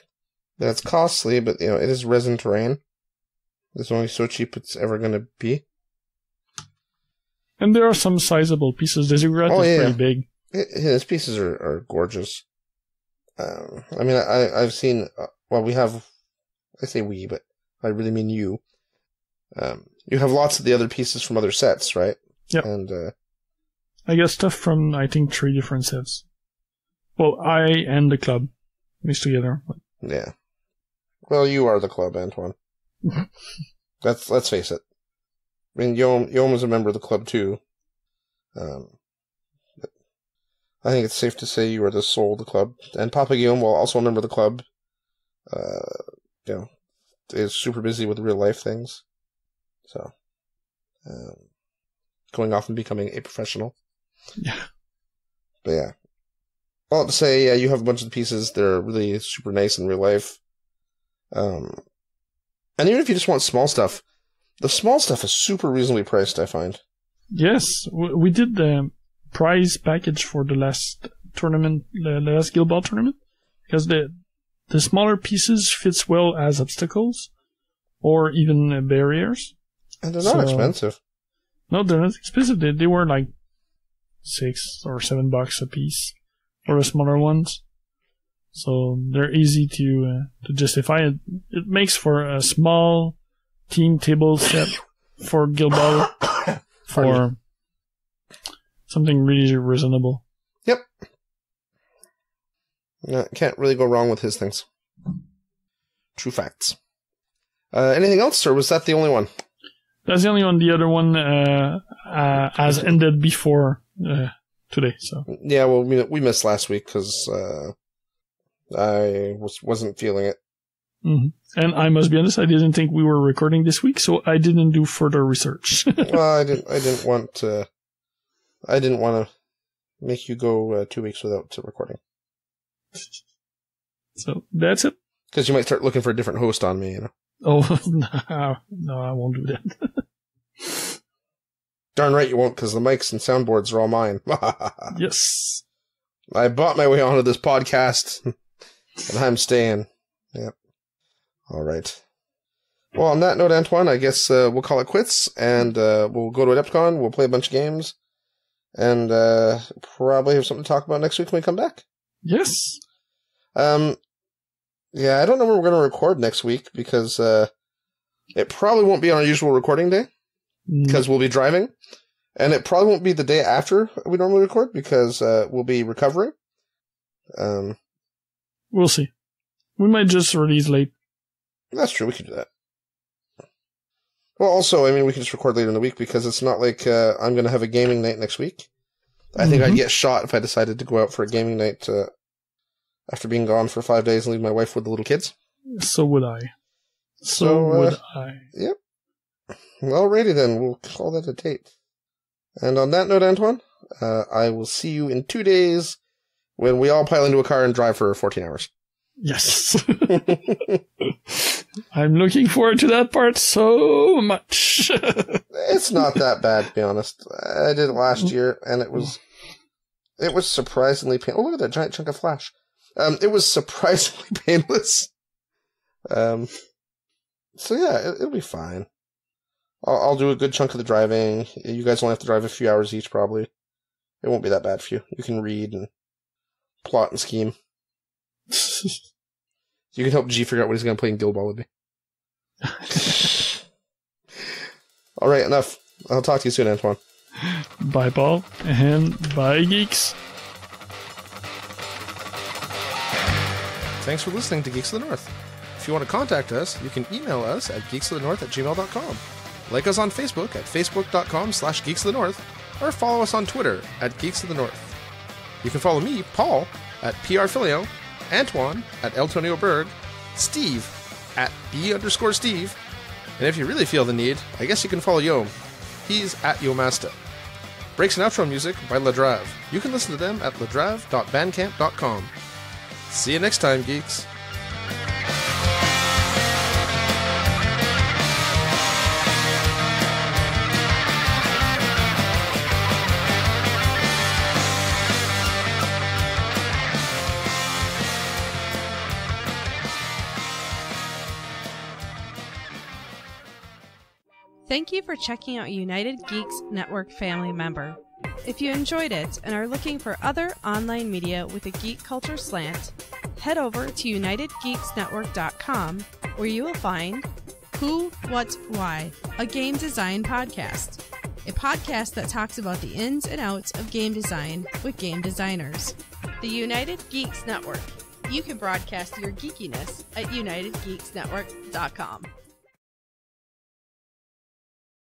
S1: that it's costly, but it is resin terrain. It's only so cheap it's ever going to be.
S2: And there are some sizable pieces. The ziggurat is pretty big.
S1: His pieces are gorgeous. I mean, I've seen. We have. I say we, but I really mean you. You have lots of the other pieces from other sets, right?
S2: Yep.
S1: And
S2: I get stuff from, I think, 3 different sets. Well, I and the club mixed together.
S1: Yeah. Well, you are the club, Antoine. Let's face it. I mean, Yom is a member of the club too. But I think it's safe to say you are the soul of the club. And Papa Guillaume, while also a member of the club, is super busy with real life things. So, going off and becoming a professional.
S2: Yeah.
S1: But yeah. All to say, you have a bunch of pieces that are really super nice in real life. And even if you just want small stuff, the small stuff is super reasonably priced, I find.
S2: Yes. We did the prize package for the last tournament, the last Guild Ball tournament, because the smaller pieces fits well as obstacles or even barriers.
S1: And they're not expensive.
S2: No, they're not expensive. They were like $6 or $7 a piece for the smaller ones. So they're easy to justify. It makes for a small team table set for Guild Ball for something really reasonable.
S1: Yep. Can't really go wrong with his things. True facts. Anything else, or was that the only one?
S2: That's the only one. The other one has ended before today. So
S1: yeah, well, we missed last week because I wasn't feeling it.
S2: Mm-hmm. And I must be honest, I didn't think we were recording this week, so I didn't do further research.
S1: Well, I didn't want to make you go 2 weeks without recording.
S2: So that's it.
S1: Because you might start looking for a different host on me,
S2: Oh, no, I won't do that.
S1: Darn right you won't, because the mics and soundboards are all mine.
S2: Yes.
S1: I bought my way onto this podcast, and I'm staying. Yep. All right. Well, on that note, Antoine, I guess we'll call it quits, and we'll go to Adepticon, we'll play a bunch of games, and probably have something to talk about next week when we come back.
S2: Yes.
S1: Yeah, I don't know when we're going to record next week, because it probably won't be on our usual recording day, because we'll be driving, and it probably won't be the day after we normally record, because we'll be recovering.
S2: We'll see. We might just release late.
S1: That's true, we can do that. Well, also, I mean, we can just record later in the week, because it's not like I'm going to have a gaming night next week. I think I'd get shot if I decided to go out for a gaming night after being gone for 5 days and leave my wife with the little kids.
S2: So would I. So would I.
S1: Yep. Alrighty then, we'll call that a date. And on that note, Antoine, I will see you in 2 days when we all pile into a car and drive for 14 hours.
S2: Yes. I'm looking forward to that part so much.
S1: It's not that bad, to be honest. I did it last year, and it was surprisingly painless. Oh, look at that giant chunk of flash. It was surprisingly painless. So yeah, it'll be fine. I'll do a good chunk of the driving. You guys only have to drive a few hours each, probably. It won't be that bad for you. You can read and plot and scheme. You can help G figure out what he's going to play in Guild Ball with me. Alright, enough. I'll talk to you soon, Antoine.
S2: Bye, Paul, and bye, geeks.
S1: Thanks for listening to Geeks of the North. If you want to contact us, you can email us at geeksofthenorth@gmail.com. Like us on Facebook at facebook.com/geeksofthenorth, or follow us on Twitter at Geeks of the North. You can follow me, Paul, at PRFilio, Antoine at Eltonio Berg, Steve at B_Steve, and if you really feel the need, I guess you can follow Yom. He's at Yomasta. Breaks and outro music by Ladrav. You can listen to them at ladrav.bandcamp.com. See you next time, geeks.
S3: Thank you for checking out United Geeks Network family member. If you enjoyed it and are looking for other online media with a geek culture slant, head over to UnitedGeeksNetwork.com, where you will find Who, What, Why, a game design podcast. A podcast that talks about the ins and outs of game design with game designers. The United Geeks Network. You can broadcast your geekiness at UnitedGeeksNetwork.com.